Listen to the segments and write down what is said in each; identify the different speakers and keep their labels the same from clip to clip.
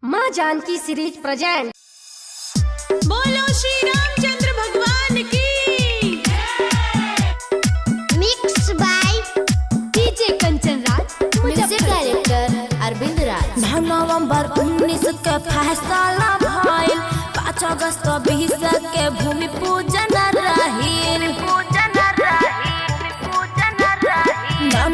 Speaker 1: माँ Janaki series present.
Speaker 2: बोलो श्री रामचंद्र भगवान की।
Speaker 3: Mix by
Speaker 1: DJ Kanchan Raj,
Speaker 3: music director Arvind Raj.
Speaker 2: नवंबर 19 के फैसला भइल, 5 अगस्त 20 के भूमि पूजन रहिल।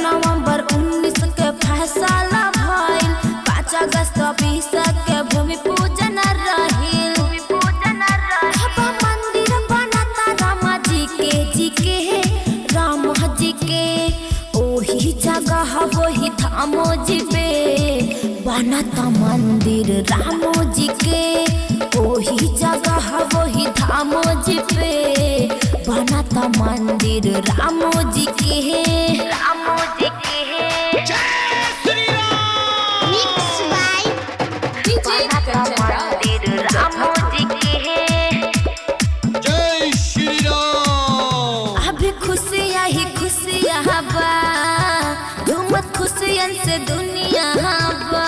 Speaker 2: नवंबर 19 के फैसला भइल, 5 अगस्त 20 के भूमि पूजन रहिल। मंदिर बनता राम जी के ओही जगह वही धाम जी पे बनता मंदिर राम जी के। ओही जगह वही धाम जी पे बनता मंदिर राम जी के।
Speaker 3: मिक्स बाय
Speaker 1: डीजे कंचन राज।
Speaker 2: मंदिर राम जी के।
Speaker 4: जय श्री राम।
Speaker 2: अभी खुशियाँ ही खुशियाँ बा, झूमत खुशियन से दुनिया बा।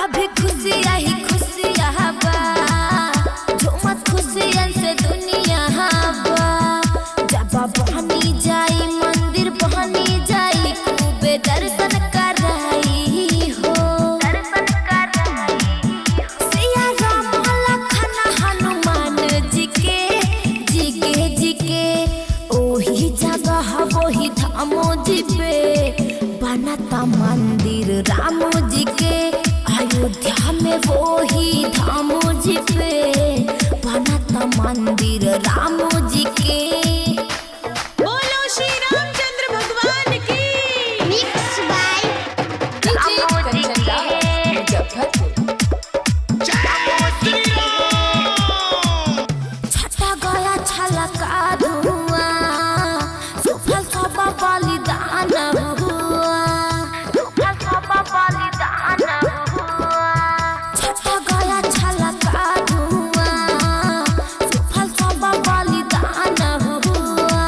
Speaker 2: अभी खुशियाँ ही खुशियाँ बा, झूमत खुशियन से दुनिया बा। जब बहनी जाई मंदिर बहनी जाई, खूबे दर्शन कराई हो। सिया राम लखन हनुमान जी के ओही जगह वही धाम जी पे बनता मंदिर राम जी के। अयोध्या में वही धाम जी पे बनता मंदिर राम जी के। बोलो श्री रामचंद्र भगवान की।
Speaker 3: मिक्स बाय
Speaker 1: डीजे कंचन राज, मुजफ्फरपुर।
Speaker 2: छटा गया छलका धुआं, सुफल सब बलिदान हुआ। छटा गया छलका धुआं, सुफल सब बलिदान हुआ।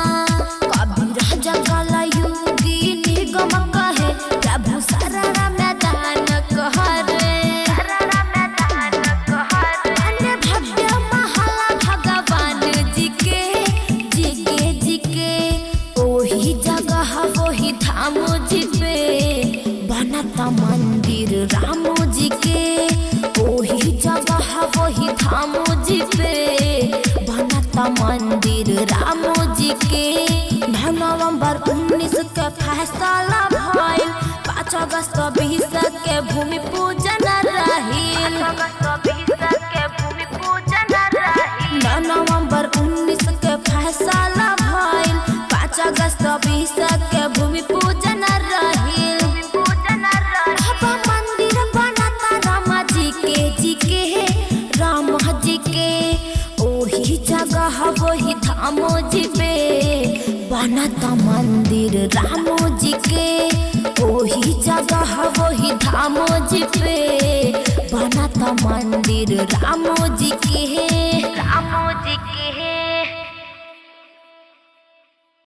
Speaker 2: कबीर राजा कलयुगी निगम कहे, प्रभु शरण मैदान कहरे। अन्य भव्य महल भगवान जी के ओही जगह वही धाम जी पे बनता मंदिर राम जी के। ओही जगह वही धाम जी पे बनता मंदिर राम जी के। नवंबर 19 के फैसला भइल, 5 अगस्त 20 के भूमि पूजन रहिल। नवंबर 19 के फैसला भइल, 5 अगस्त 20 के भूमि पूजन रहिल। मंदिर बनता राम जी के ओही जगह वही धाम जी पे बनता मंदिर राम जी के। ओही जगह वही धाम जी पे बनता मंदिर राम जी के।